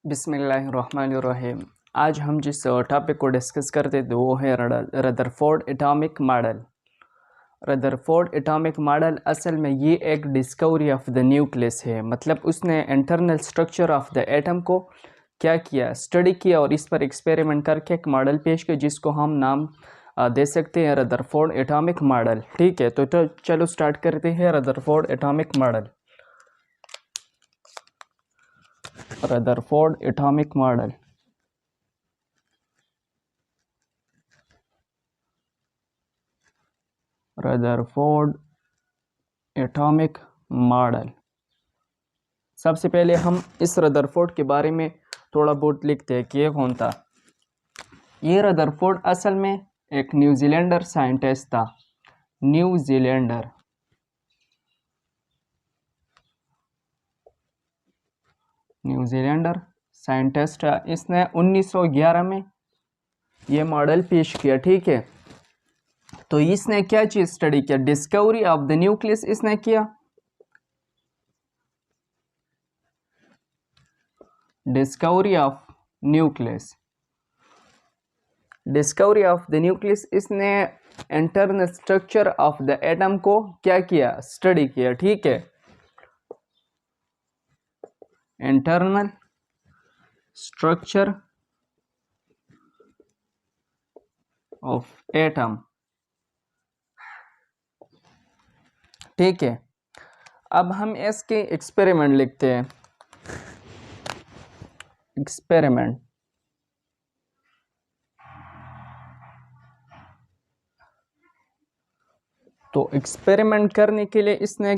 बिस्मिल्लाहिर्रहमानिर्रहीम। आज हम जिस टॉपिक को डिस्कस करते थे वो है Rutherford atomic model. Rutherford atomic model असल में ये एक डिस्कवरी ऑफ द न्यूक्लियस है। मतलब उसने internal structure of the atom को क्या किया, स्टडी किया और इस पर एक्सपेरिमेंट करके एक मॉडल पेश किया जिसको हम नाम दे सकते हैं रदरफोर्ड एटॉमिक मॉडल। ठीक है, तो चलो स्टार्ट करते हैं Rutherford atomic model. Rutherford atomic model Rutherford atomic model. सबसे पहले हम इस रदरफोर्ड के बारे में थोड़ा बहुत लिखते हैं कि ये कौन था। ये रदरफोर्ड असल में एक न्यूजीलैंडर साइंटिस्ट था। न्यूजीलैंडर साइंटिस्ट है। इसने 1911 में ये मॉडल पेश किया। ठीक है, तो इसने क्या चीज स्टडी किया, डिस्कवरी ऑफ द न्यूक्लियस इसने किया। डिस्कवरी ऑफ न्यूक्लियस इसने internal structure of the atom को क्या किया, स्टडी किया। ठीक है, इंटरनल स्ट्रक्चर ऑफ एटम। ठीक है, अब हम इसके एक्सपेरिमेंट लिखते हैं। एक्सपेरिमेंट तो एक्सपेरिमेंट करने के लिए इसने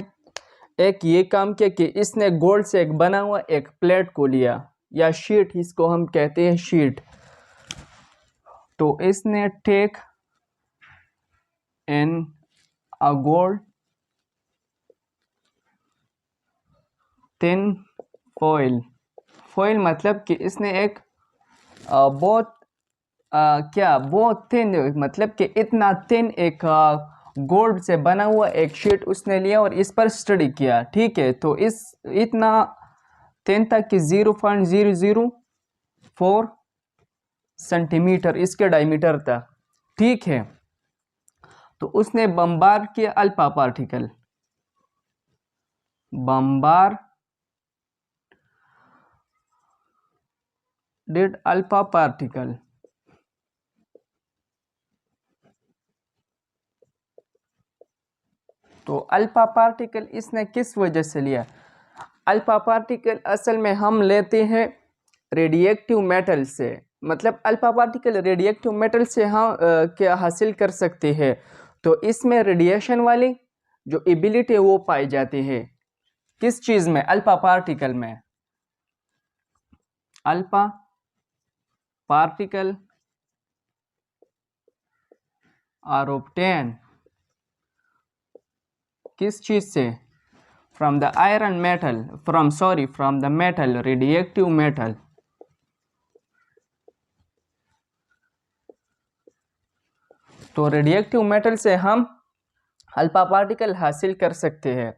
एक ये काम किया कि इसने गोल्ड से एक बना हुआ एक प्लेट को लिया, या शीट इसको हम कहते हैं, शीट। तो इसने take in a gold thin foil. Foil मतलब कि इसने एक बहुत बहुत थिन, मतलब कि इतना थिन एक गोल्ड से बना हुआ एक शीट उसने लिया और इस पर स्टडी किया। ठीक है, तो इस इतना थिन तक कि 0.004 सेंटीमीटर इसके डायमीटर था। ठीक है, तो उसने बम्बार किया alpha particle. Bomber did alpha particle. तो अल्फा पार्टिकल इसने किस वजह से लिया। अल्फा पार्टिकल असल में हम लेते हैं रेडिएक्टिव मेटल से। मतलब अल्फा पार्टिकल रेडिएक्टिव मेटल से हम क्या हासिल कर सकते हैं, तो इसमें रेडिएशन वाली जो एबिलिटी है वो पाई जाती है। किस चीज में, अल्फा पार्टिकल में। अल्फा पार्टिकल आर ऑब्टेन किस चीज से, from the iron metal, from the metal, radioactive metal. तो रेडिएक्टिव मेटल से हम अल्फा पार्टिकल हासिल कर सकते हैं।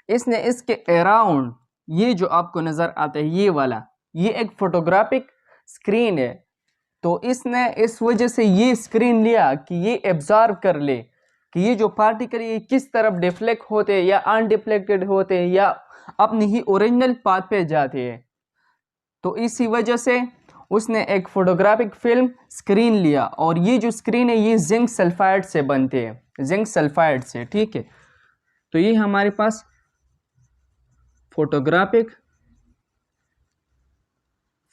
इसने इसके अराउंड ये जो आपको नजर आता है ये वाला, ये एक फोटोग्राफिक स्क्रीन है। तो इसने इस वजह से ये स्क्रीन लिया कि ये एब्जॉर्ब कर ले कि ये जो पार्टिकल ये किस तरफ डिफ्लेक्ट होते हैं या अनडिफ्लेक्टेड होते हैं या अपनी ही ओरिजिनल पाथ पे जाते हैं। तो इसी वजह से उसने एक फोटोग्राफिक फिल्म स्क्रीन लिया, और ये जो स्क्रीन है ये जिंक सल्फाइड से बनते हैं, जिंक सल्फाइड से। ठीक है, तो ये हमारे पास फोटोग्राफिक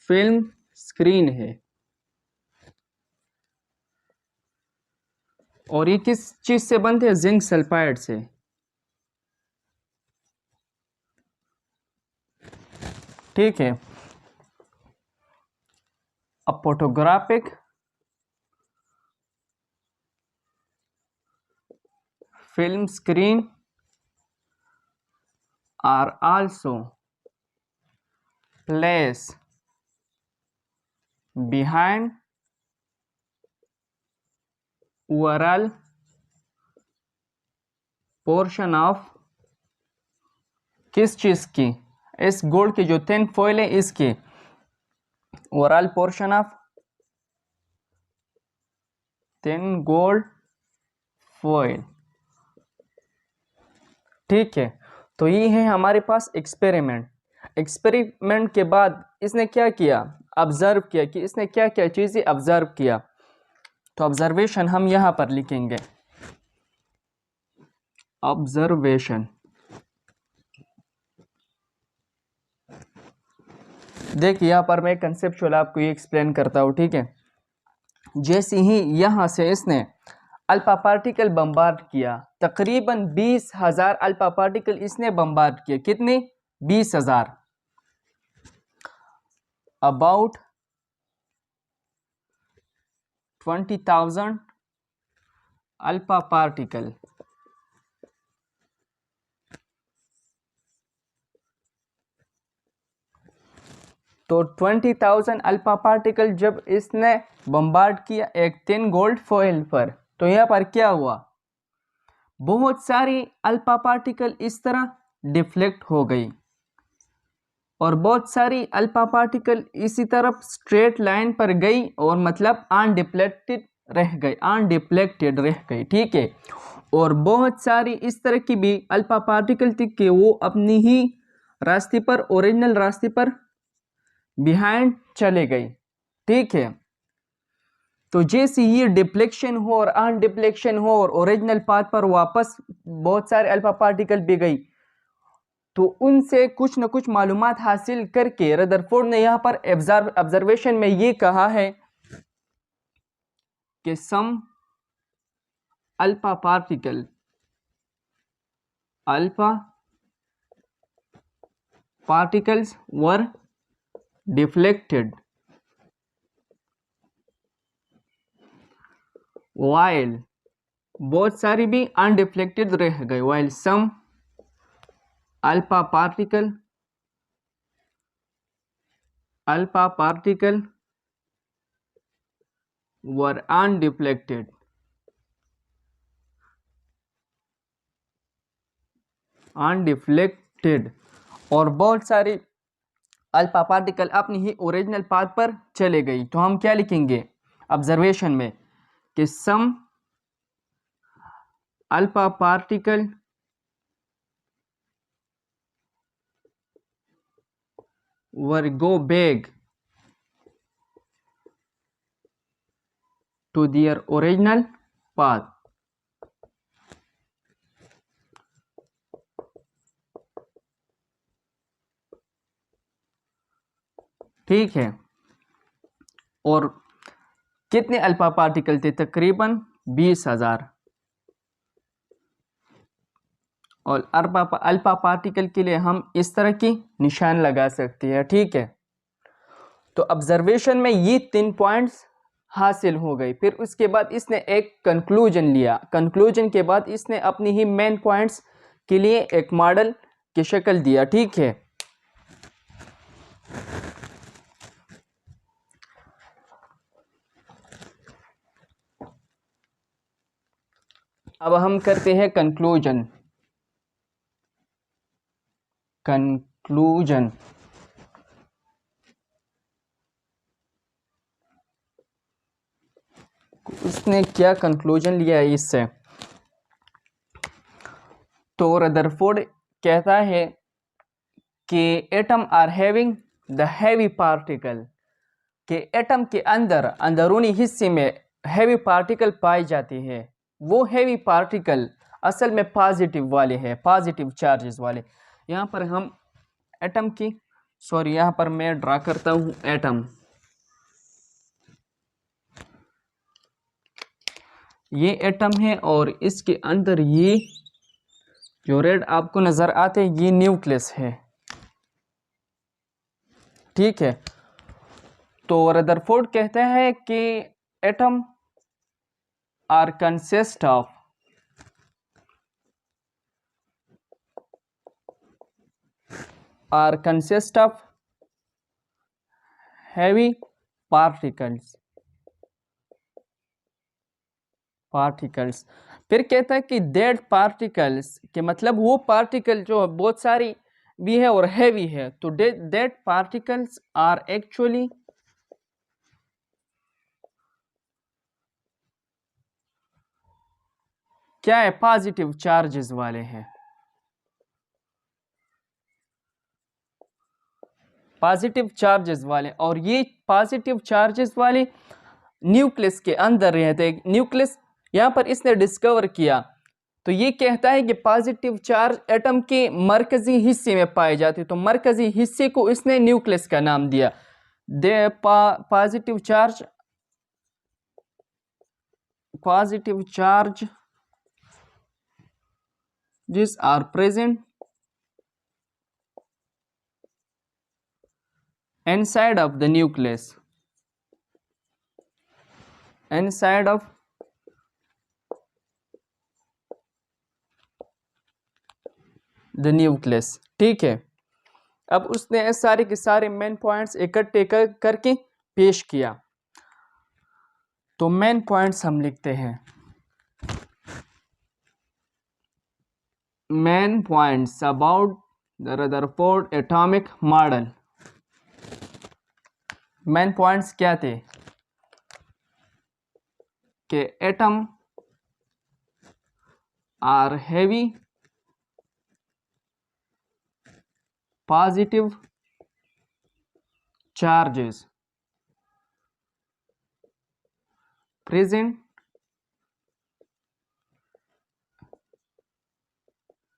फिल्म स्क्रीन है, और ये किस चीज से बनते हैं, जिंक सल्फाइड से। ठीक है, अब photographic film screen are also placed behind overall portion of किस चीज की, इस गोल्ड की जो थिन फॉइल है इसकी। Overall portion of thin gold foil. ठीक है, तो ये है हमारे पास एक्सपेरिमेंट। एक्सपेरिमेंट के बाद इसने क्या किया, ऑब्जर्व किया कि इसने क्या क्या चीज़ें ऑब्जर्व किया। तो ऑब्जर्वेशन हम यहाँ पर लिखेंगे, ऑब्जर्वेशन। देखिए यहाँ पर मैं कंसेप्चुअल आपको ये एक्सप्लेन करता हूँ। ठीक है, जैसे ही यहाँ से इसने अल्फा पार्टिकल बम्बार्ड किया, तकरीबन 20,000 अल्फा पार्टिकल इसने बम्बार्ड किए। कितने? 20,000। About 20,000 alpha particle. तो 20,000 अल्फा पार्टिकल जब इसने बम्बार्ड किया एक थिन गोल्ड फॉइल पर, तो यहाँ पर क्या हुआ, बहुत सारी अल्फा पार्टिकल इस तरह डिफ्लेक्ट हो गई और बहुत सारी अल्फा पार्टिकल इसी तरफ स्ट्रेट लाइन पर गई और मतलब अनडिफ्लेक्टेड रह गई, अनडिफ्लेक्टेड रह गई। ठीक है, और बहुत सारी इस तरह की भी अल्फा पार्टिकल थी कि वो अपनी ही रास्ते पर, ओरिजिनल रास्ते पर बिहाइंड चले गई। ठीक है, तो जैसे ये डिफ्लेक्शन हो और अनडिफ्लेक्शन हो और ओरिजिनल पाथ पर वापस बहुत सारे अल्फा पार्टिकल भी गई, तो उनसे कुछ न कुछ मालूमात हासिल करके रदरफोर्ड ने यहाँ पर ऑब्जर्वेशन में ये कहा है कि some alpha particles were deflected while, बहुत सारी भी अनडिफ्लेक्टेड रह गए, while some alpha particle were undeflected. और बहुत सारी अल्फा पार्टिकल अपनी ही ओरिजिनल पाथ पर चले गई। तो हम क्या लिखेंगे ऑब्जर्वेशन में कि some alpha particle were go back to their original path. ठीक है, और कितने अल्फा पार्टिकल थे? तकरीबन 20,000। और अल्फा पार्टिकल के लिए हम इस तरह की निशान लगा सकते हैं। ठीक है, तो ऑब्जर्वेशन में ये 3 पॉइंट्स हासिल हो गई। फिर उसके बाद इसने एक कंक्लूजन लिया। कंक्लूजन के बाद इसने अपनी ही मेन पॉइंट्स के लिए एक मॉडल की शक्ल दिया। ठीक है, अब हम करते हैं कंक्लूजन। उसने क्या कंक्लूजन लिया है इससे? तो रदरफोर्ड कहता है कि atom are having the heavy particle, कि एटम के अंदर अंदरूनी हिस्से में हैवी पार्टिकल पाई जाती है। वो हैवी पार्टिकल असल में पॉजिटिव वाले हैं, पॉजिटिव चार्जेस वाले। यहाँ पर हम एटम की, सॉरी यहाँ पर मैं ड्रा करता हूँ एटम। ये एटम है और इसके अंदर ये जो रेड आपको नजर आते हैं ये न्यूक्लियस है। ठीक है, तो रदरफोर्ड कहते हैं कि atom are consist of heavy particles. फिर कहता है कि दैट पार्टिकल्स के मतलब वो पार्टिकल जो बहुत सारी भी है और हैवी है, तो दैट पार्टिकल्स आर एक्चुअली क्या है, पॉजिटिव चार्जेस वाले हैं, पॉजिटिव चार्जेस वाले। और ये पॉजिटिव चार्जेस वाले न्यूक्लियस के अंदर रहते हैं। न्यूक्लियस यहाँ पर इसने डिस्कवर किया, तो ये कहता है कि पॉजिटिव चार्ज एटम के मरकजी हिस्से में पाए जाते हैं, तो मरकजी हिस्से को इसने न्यूक्लियस का नाम दिया। दे पॉजिटिव चार्ज जिस are present inside of the nucleus, inside of the nucleus। ठीक है, अब उसने सारे के सारे मेन पॉइंट्स इकट्ठे करके पेश किया। तो मेन पॉइंट्स हम लिखते हैं, main points about the Rutherford atomic model. Main points क्या थे कि atom are heavy positive charges present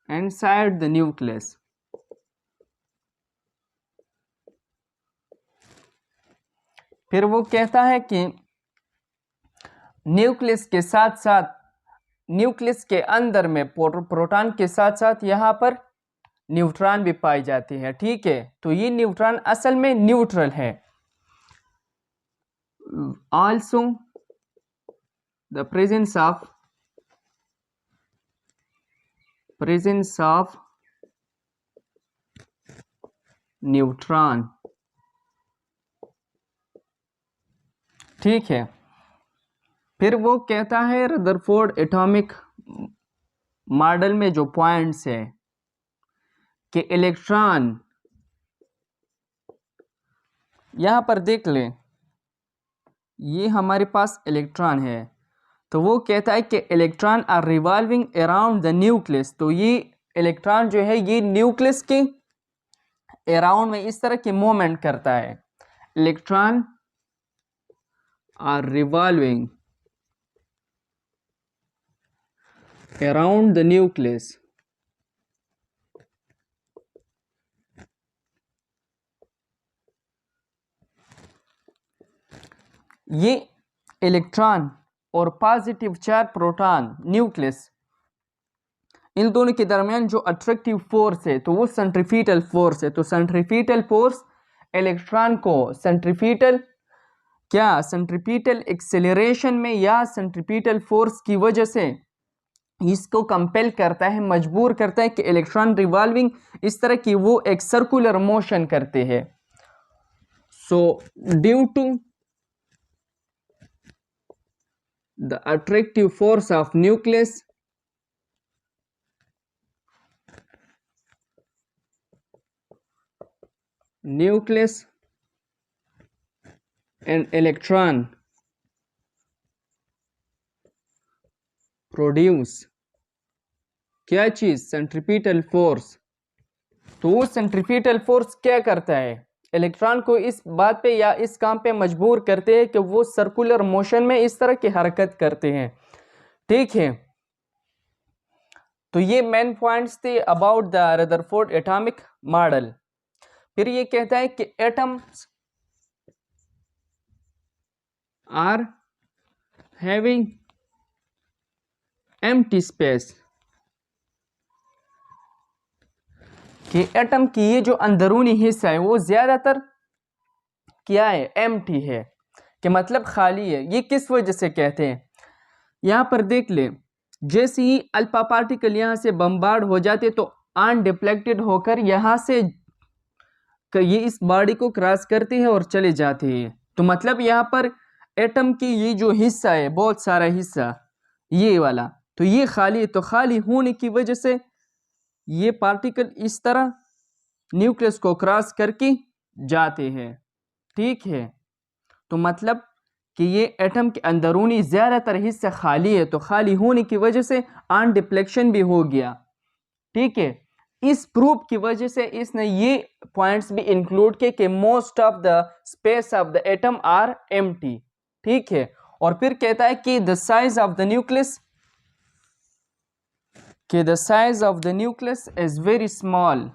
inside the nucleus। फिर वो कहता है कि न्यूक्लियस के साथ साथ, न्यूक्लियस के अंदर में प्रोटॉन के साथ साथ यहाँ पर न्यूट्रॉन भी पाई जाती है। ठीक है, तो ये न्यूट्रॉन असल में न्यूट्रल है। Also the presence of neutron. ठीक है, फिर वो कहता है रदरफोर्ड एटॉमिक मॉडल में जो पॉइंट्स है कि इलेक्ट्रॉन, यहाँ पर देख लें, ये हमारे पास इलेक्ट्रॉन है, तो वो कहता है कि electron are revolving around the nucleus. तो ये इलेक्ट्रॉन जो है ये न्यूक्लियस के अराउंड में इस तरह की मूवमेंट करता है। Electron are revolving around the nucleus। ये इलेक्ट्रॉन और पॉजिटिव चार्ज प्रोटॉन न्यूक्लियस, इन दोनों के दरमियान जो अट्रैक्टिव फोर्स है तो वो सेंट्रीफ्यूगल फोर्स है। तो सेंट्रीफ्यूगल फोर्स इलेक्ट्रॉन को सेंट्रीफ्यूगल एक्सेलरेशन में या सेंट्रीफ्यूगल फोर्स की वजह से इसको कंपेल करता है, मजबूर करता है कि इलेक्ट्रॉन रिवॉल्विंग इस तरह की वो एक सर्कुलर मोशन करते हैं। So due to the attractive force of nucleus, and electron produce क्या चीज, सेंट्रीफ्यूगल फोर्स। तो वो सेंट्रीफ्यूगल फोर्स क्या करता है, इलेक्ट्रॉन को इस बात पे या इस काम पे मजबूर करते हैं कि वो सर्कुलर मोशन में इस तरह की हरकत करते हैं। ठीक है, तो ये मेन पॉइंट्स थे about the Rutherford atomic model. फिर ये कहता है कि atoms are having empty space, कि एटम की ये जो अंदरूनी हिस्सा है वो ज्यादातर क्या है, एम्प्टी है, कि मतलब खाली है। ये किस वजह से कहते हैं, यहाँ पर देख ले, जैसे ही अल्फा पार्टिकल यहाँ से बम्बार्ड हो जाते तो अनडिफ्लेक्टेड होकर यहाँ से ये इस बॉडी को क्रॉस करती है और चले जाते हैं। तो मतलब यहाँ पर एटम की ये जो हिस्सा है, बहुत सारा हिस्सा ये वाला, तो ये खाली है। तो खाली होने की वजह से ये पार्टिकल इस तरह न्यूक्लियस को क्रॉस करके जाते हैं। ठीक है, तो मतलब कि ये एटम के अंदरूनी ज़्यादातर हिस्सा खाली है, तो खाली होने की वजह से आन डिप्लेक्शन भी हो गया। ठीक है, इस प्रूफ की वजह से इसने ये पॉइंट्स भी इंक्लूड किए कि most of the space of the atom are empty. ठीक है, और फिर कहता है कि the size of the nucleus is very small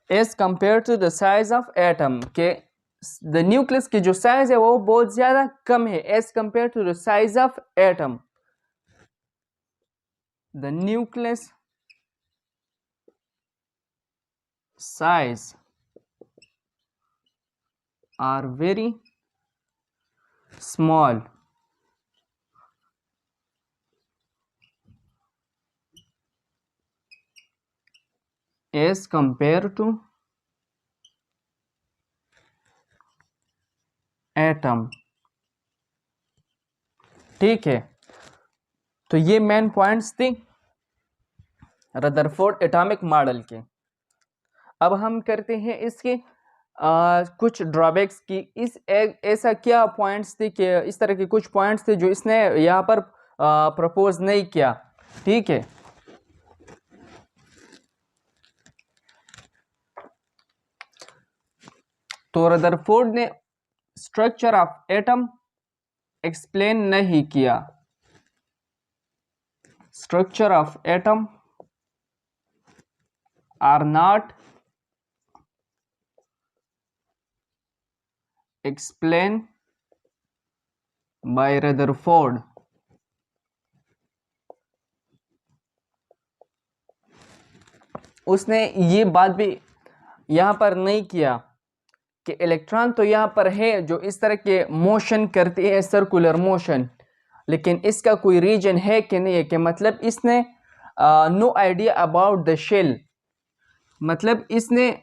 as compare to the size of atom, के द न्यूक्लियस की जो साइज है वो बहुत ज्यादा कम है as compare to the size of atom. The nucleus size are very small as compared to atom। ठीक है, तो ये मेन पॉइंट्स थी रदरफोर्ड एटॉमिक मॉडल के। अब हम करते हैं इसके कुछ ड्रॉबैक्स की। ऐसा क्या पॉइंट्स थे कि इस तरह के कुछ पॉइंट्स थे जो इसने यहाँ पर प्रपोज नहीं किया। ठीक है, तो रदरफोर्ड ने स्ट्रक्चर ऑफ एटम एक्सप्लेन नहीं किया। Structure of atom are not explained by Rutherford। उसने ये बात भी यहाँ पर नहीं किया कि इलेक्ट्रॉन तो यहाँ पर है जो इस तरह के मोशन करती है, सर्कुलर मोशन, लेकिन इसका कोई रीजन है कि नहीं है, कि मतलब इसने no idea about the shell, मतलब इसने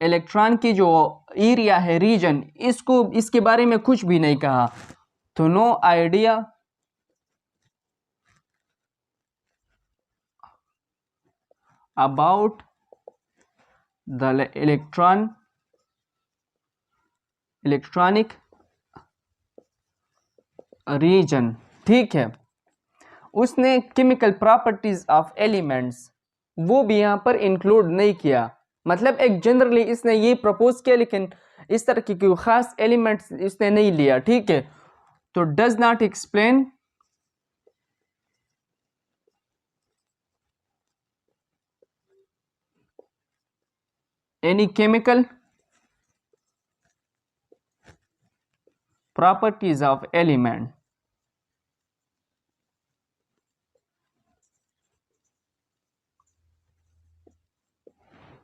इलेक्ट्रॉन की जो एरिया है, रीजन, इसके बारे में कुछ भी नहीं कहा। तो no idea about the electronic region. ठीक है, उसने केमिकल प्रॉपर्टीज ऑफ एलिमेंट्स वो भी यहाँ पर इंक्लूड नहीं किया। मतलब एक जनरली इसने ये प्रपोज किया, लेकिन इस तरह की कोई खास एलिमेंट्स इसने नहीं लिया। ठीक है, तो does not explain any chemical properties of element.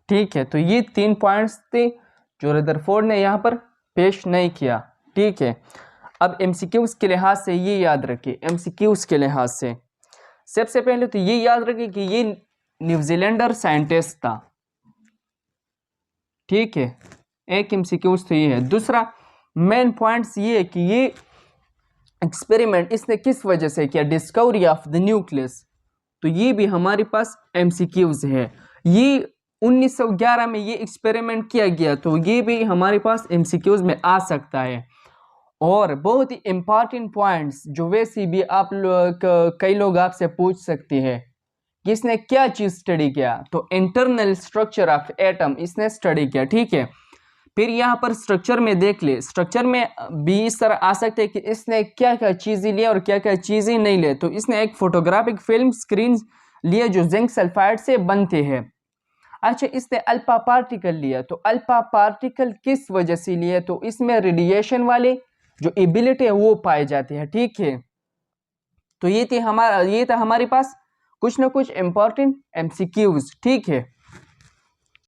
ठीक है, तो ये 3 पॉइंट्स थे जो रदरफोर्ड ने यहाँ पर पेश नहीं किया। ठीक है, अब एमसीक्यूज के लिहाज से ये याद रखिए। एमसीक्यूज के लिहाज से सबसे पहले तो ये याद रखिए कि ये न्यूजीलैंडर साइंटिस्ट था। ठीक है, एक एमसीक्यूज तो ये है। दूसरा मेन पॉइंट्स ये है कि ये एक्सपेरिमेंट इसने किस वजह से किया, डिस्कवरी ऑफ द न्यूक्लियस। तो ये भी हमारे पास एमसीक्यूज है। ये 1911 में ये एक्सपेरिमेंट किया गया, तो ये भी हमारे पास एमसीक्यूज में आ सकता है। और बहुत ही इम्पॉर्टेंट पॉइंट्स जो वैसे भी आप लोग कई लोग आपसे पूछ सकते हैं कि इसने क्या चीज़ स्टडी किया, तो इंटरनल स्ट्रक्चर ऑफ एटम इसने स्टडी किया। ठीक है, फिर यहाँ पर स्ट्रक्चर में देख ले, स्ट्रक्चर में भी इस तरह आ सकते हैं कि इसने क्या क्या चीज़ें लिया और क्या क्या चीज़ें नहीं लिए। तो इसने एक फोटोग्राफिक फिल्म स्क्रीन लिए जो जिंक सल्फाइड से बनते हैं। अच्छा, इसने अल्फा पार्टिकल लिया, तो अल्फा पार्टिकल किस वजह से लिया, तो इसमें रेडिएशन वाले जो एबिलिटी है वो पाए जाते हैं। ठीक है, तो ये था हमारे पास कुछ ना कुछ इंपॉर्टेंट एमसीक्यूज। ठीक है।